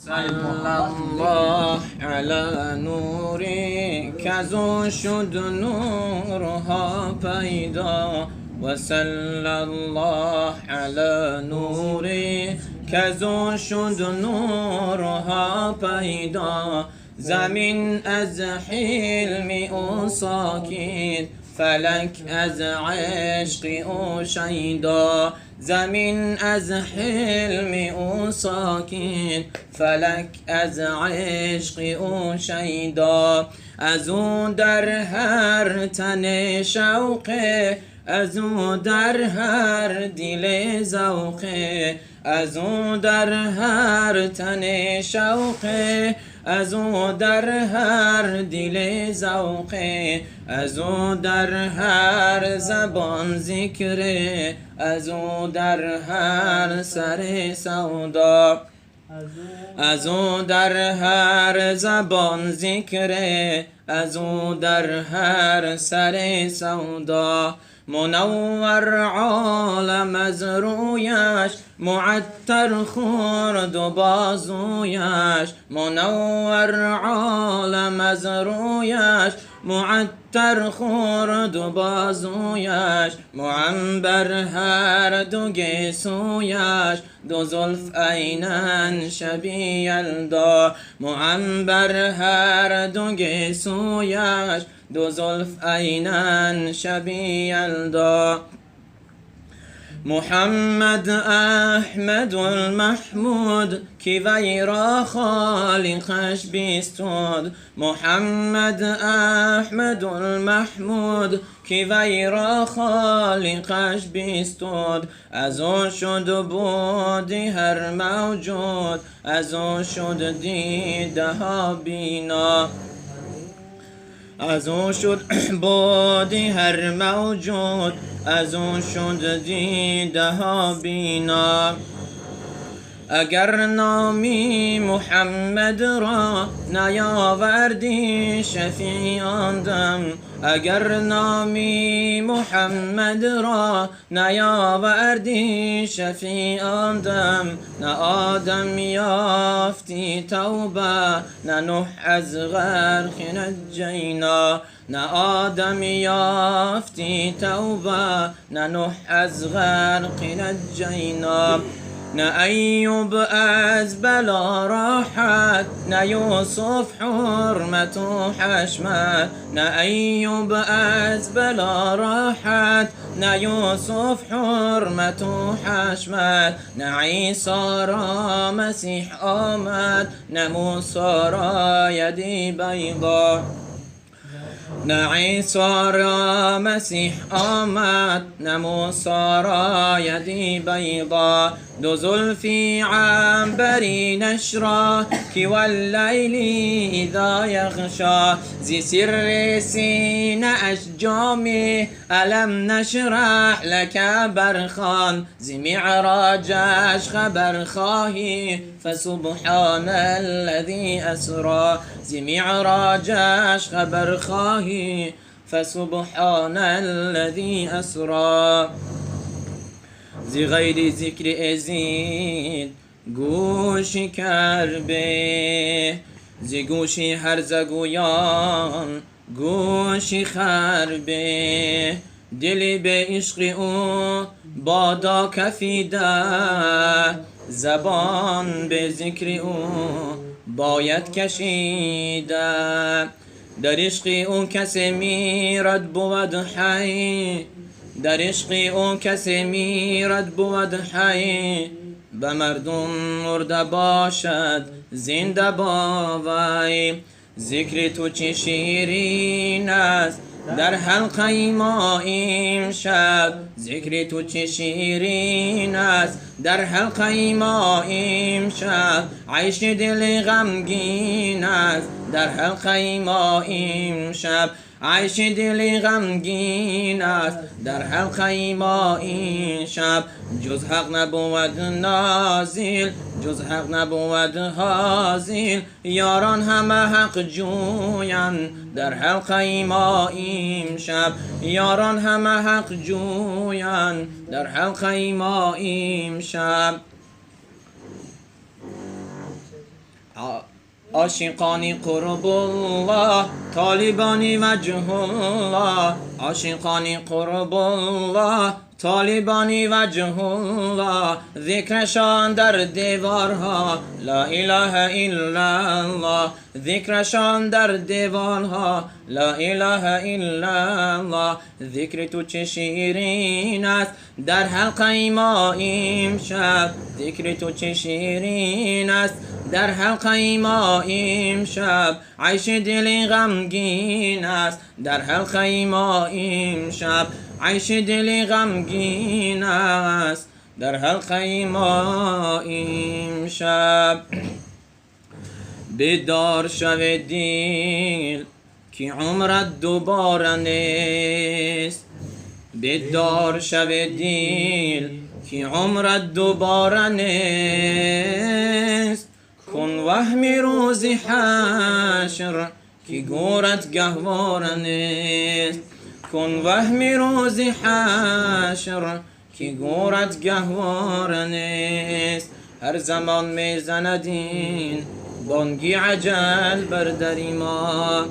صلی الله علی نوری کزو شد نورها پیدا و صلی الله علی نوری کزو شد نورها پیدا زمین از حلم او ساکن فلک از عشق او شیدا زمین از حلم او ساکن فلک از عشق او شیدا از او در هر تن شوقه از او در هر دل ذوقه از او در هر تن شوقه از او در هر دل ذوقه از او در هر زبان ذکره از او در هر سر سودا از او در هر زبان ذکره از او در هر سر سودا منور عالم از رویش معطر خورد و بازویش منور عالم از رویش معطر خورد و بازویش معنبر هر دو گیسویش دو زلف عینن شبیه یلدا معنبر هر دو گیسویش دو زلف عینن شبیه یلدا محمد احمد المحمود کی وی را خالقش بیستود محمد احمد المحمود کی وی را خالقش بیستود از او شد بودی هر موجود از او شد دیده ها بینا از او شد بودی هر موجود از او شد دیده ها بینا اگر نامی محمد را نیاوردی شفیعان دم اگر نامی محمد را نیاوردی شفیعان دم نه آدم یافتی توبه نه نوح از غرق نجینا نه آدم یافتی توبه نه نوح از غرق نجینا نه ایوب از بلا راحت نه یوسف حرمت و حشمت نه ایوب از بلا راحت نه یوسف حرمت و حشمت نه عیسی را مسیح آمد نه موسی را یدی بیضا نه عیسی را مسیح آمد نه موسی را یدی بیضا دو زلفی عنبری نشرا کی واللیل اذا یغشا زی سر سینه اش جامی الم نشرح لک برخان زی معراجش خبر خواهی فسبحان الذی اسری زی معراجش خبر خواهی فسبحان الذی اسری زی غیر ذکر ازید گوشی کربه زی گوشی هرزگویان گوشی خربه دلی به عشق او بادا کفیده زبان به ذکر او باید کشیده در عشق او کسی میرد بود حی در عشق او کسی میرد بود حی به مردم مرده باشد زنده با وی ذکر تو چه شیرین است در حلقه ما امشب ذکر تو چه شیرین است در حلقه ما امشب عیش دل غمگین است در حلقه ما امشب عیش دل غمگین است در حلقه ما این شب جز حق نبود نازل جز حق نبود حاصل یاران همه حق جویان در حلقه ما این شب یاران همه حق جویان در حلقه ما این شب عاشقانی قرب الله، طالبانی وجه الله. عاشقانی قرب الله، طالبانی وجه الله. ذکرشان در دیوارها، لا اله الا الله. ذکرشان در دیوارها، لا اله الا الله. ذکر تو چه شیرین است در حلقه ما امشب. ذکر تو چه شیرین است در حلقه ما امشب. عیش دل غمگین است در حلقه ما امشب. عیش دل غمگین است در حلقه ما امشب. بیدار شو دل که عمرت دوباره نیست. بیدار شو دل که عمرت دوباره نیست. کن وهم روز حشر که گورت گهواره نیست. کن وهم روز حشر که گورت گهواره نیست. هر زمان میزند این بانگی عجل بر در ما.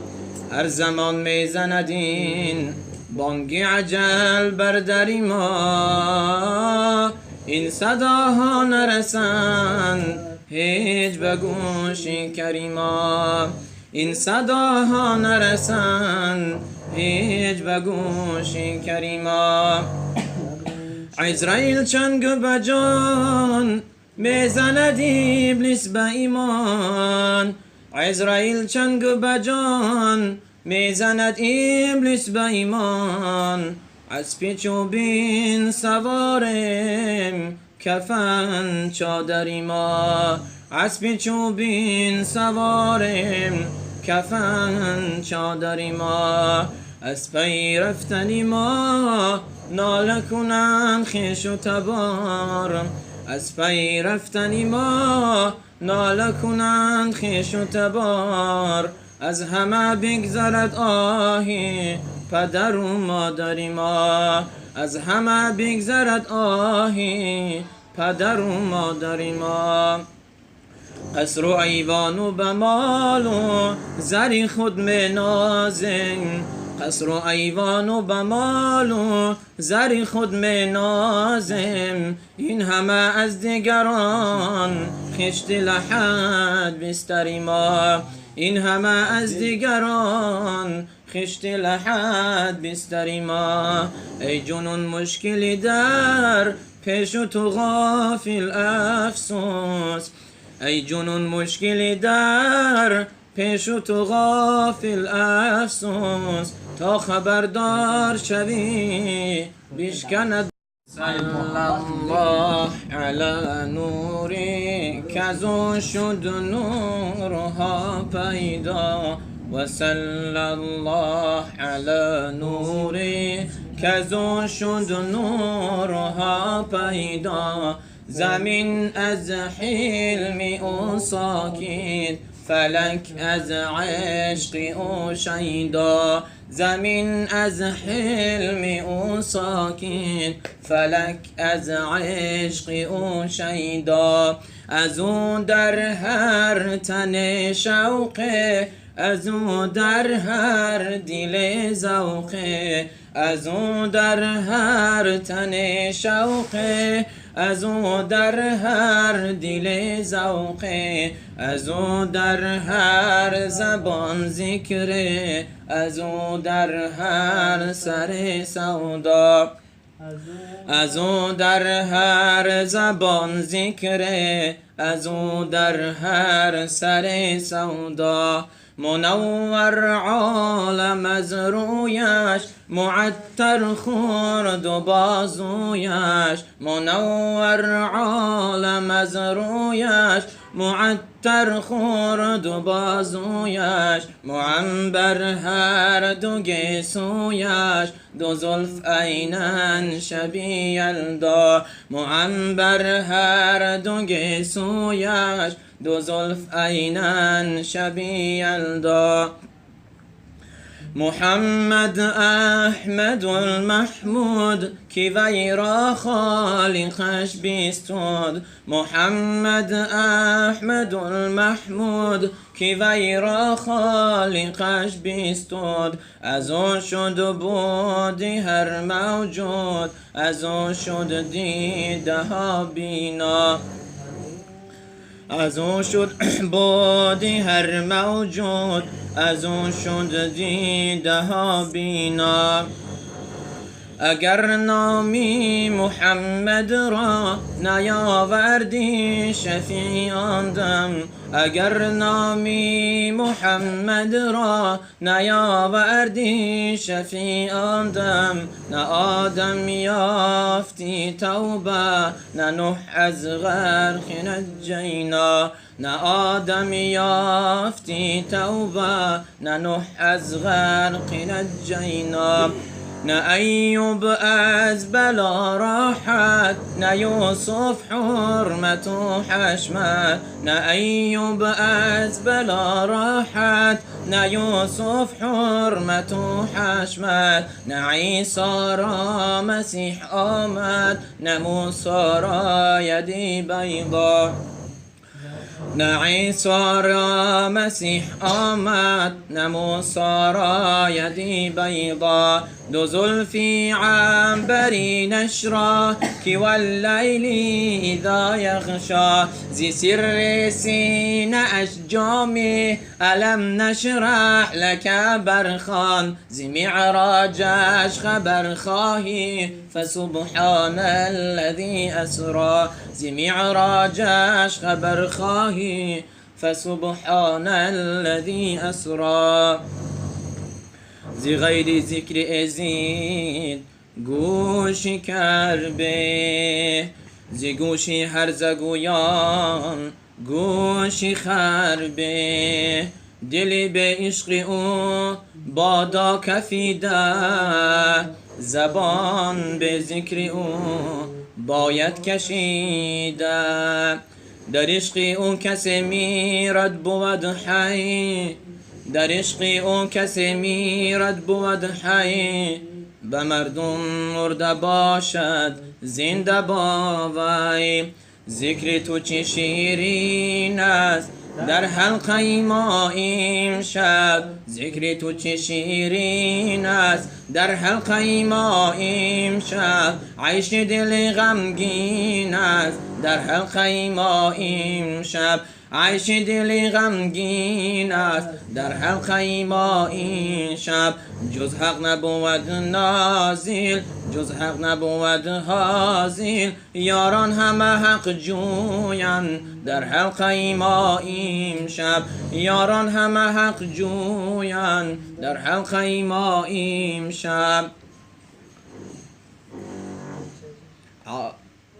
هر زمان میزند این بانگی عجل بر در ما. این صداها نرسند هیچ به گوش کریما. این صداها نرسند هیچ به گوش کریما. عزرائیل چنگ بجان میزند ابلیس به ایمان. عزرائیل چنگ بجان میزند ابلیس به ایمان. از پیچوبین سوارم کفن چادری ما. از پیچوبین سوارم کفن چادری ما. از پی رفتنی ما ناله کنند خویش و تبار. از پی رفتنی ما ناله کنند خویش و تبار. از همه بگذرد آهی پدر و مادر ما. از همه بگذرد آهی پدر و مادر ما. قصر و ایوان و بمال و زری خود می نازیم. قصر و ایوان و بمال و زری خود می نازیم. این همه از دیگران خشت لحد بستری ما. این همه از دیگران خشت لحد بستری ما. ای جنون مشکلی در پیش تو غافل افسوس. ای جنون مشکلی در پیش تو غافل افسوس. تا خبردار شوی بشکند. صلی الله علی نوری کزو شد نورها پیدا. و صلی الله علی نوری کزو شد نورها پیدا. زمین از حلم او ساکن، فلک از عشق او شیدا. زمین از حلم او ساکن، فلک از عشق او شیدا. از او در هر تن شوقه، از او در هر دل ذوقه. از او در هر تن شوقه، از او در هر دل ذوقه. از او در هر زبان ذکره، از او در هر سر سودا. از او در هر زبان ذکره، از او در هر سر سودا. منور عالم از رویش، معطر خورد و بازویش. منور عالم از رویش، معطر خورد و بازویش. معنبر هر دو گیسویش، دو زلف عینن شبیه یلدا. معنبر هر دو گیسویش، دو زلف عینن شبیه یلدا. محمد احمد المحمود کی وی را خالقش بیستود. محمد احمد المحمود کی وی را خالقش بیستود. از او شد بودی هر موجود، از او شد دیده ها بینا. از او شد بودی هر موجود، از او شد دیده ها بینا. اگر نامی محمد را نیاوردی شفیعان دم، اگر نامی محمد را نیاوردی شفیعان دم، نه آدم یافتی توبه، نه نوح از غرق نجینا. نه آدم یافتی توبه، نه نوح از غرق نجینا. نه ایوب از بلا راحت، نه یوسف حرمت و حشمت. نه ایوب از بلا راحت، نه یوسف حرمت و حشمت. نه عیسی را مسیح آمد، نه موسی را یدی بیضا. نه عیسی را مسیح آمد، نه موسی را یدی بیضا. دو زلفی عنبری نشرا کی واللیل اذا یغشا. زی سر سینه اش جامی الم نشرح لک برخان. زی معراجش خبر خواهی فسبحان الذی اسرا. زی معراجش خبر خواهی فسبحان الذی اسرا. زی غیر ذکر ازید گوشی کربه، زی گوشی هرزگویان گوشی خربه. دلی به عشق او بادا کفیده، زبان به ذکر او باید کشیده. در عشق او کسی میرد بود حی، در عشق او کسی میرد بود حی. به مردم مرده باشد زنده با وی. ذکر تو چه شیرین است در حلقه ما امشب. ذکر تو چه شیرین است در حلقه ما امشب. عیش دل غمگین است در حلقه ما امشب. عیش دل غمگین است در حلقه ما این شب. جز حق نبود نازل، جز حق نبود حاصل. یاران همه حق جویان در حلقه ما این شب. یاران همه حق جویان در حلقه ما این شب.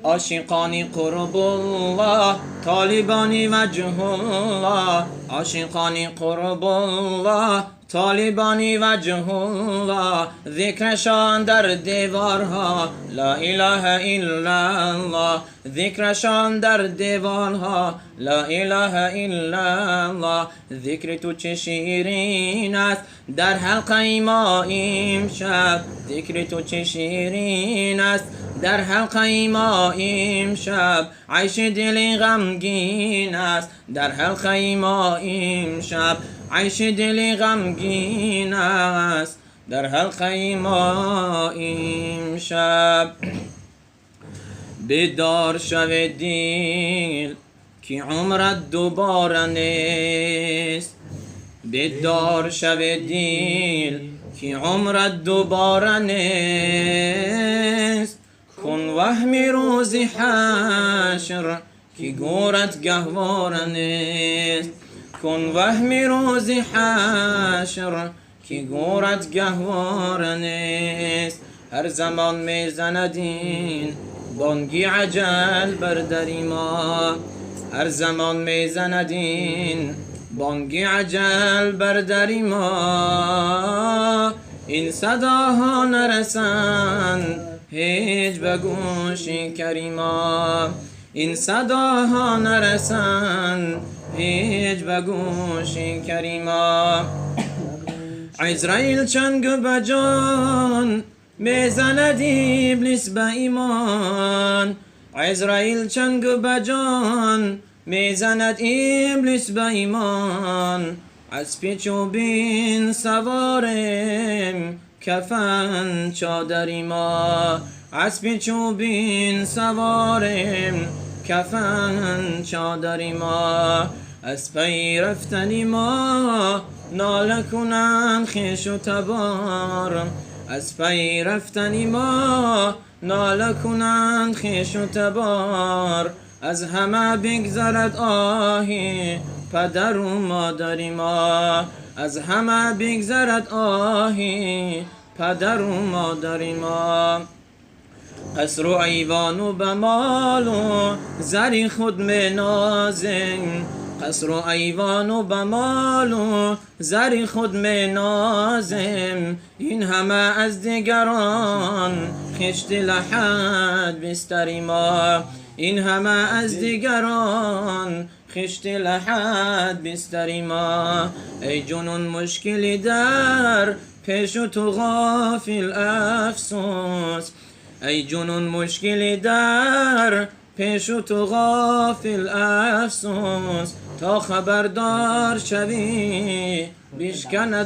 عاشقانی قرب الله، طالبانی وجه الله. عاشقانی قرب الله، طالبانی وجه الله. ذکرشان در دیوارها لا اله الا الله. ذکرشان در دیوارها لا اله الا الله. ذکر تو چه شیرین است در حلقه ما امشب. ذکر تو چه شیرین است در حلقه ما امشب. عیش دل غمگین است در حلقه ما امشب. عیش دل غمگین است در حلقه ما امشب. بیدار شو دل که عمرت دوباره نیست. بیدار شو دل که عمرت دوباره نیست. کن وهم روز حشر که گورت گهواره نیست. کن وهم روز حشر که گورت گهواره نیست. هر زمان میزندین بانگی عجل بر در ما. هر زمان میزندین بانگی عجل بر در ما. این صداها نرسند هیچ به گوش کریما. این صداها نرسند هیچ به گوش کریما. عزرائیل چنگ بجان میزند ابلیس به ایمان. عزرائیل چنگ بجان میزند ابلیس به ایمان. از پیچوبین سواریم کفن چادری ما. از پیچوبین سواریم کفن چادری ما. از پی رفتنی ما ناله کنند خویش و تبار. از پی رفتنی ما ناله کنند خویش و تبار. از همه بگذرد آهی پدر و مادری ما. از همه بگذرد آهی پدر و مادری ما. قصر و ایوان و بمال و زری خود می نازیم. قصر و ایوان و بمال و زری خود می نازیم. این همه از دیگران خشت لحد بستری ما. این همه از دیگران خشت لحد بستری ما. ای جنون مشکلی در پیش و تو غافل افسوس. ای جنون مشکلی در پیش و تو غافل افسوس. تا خبردار شوی بشکند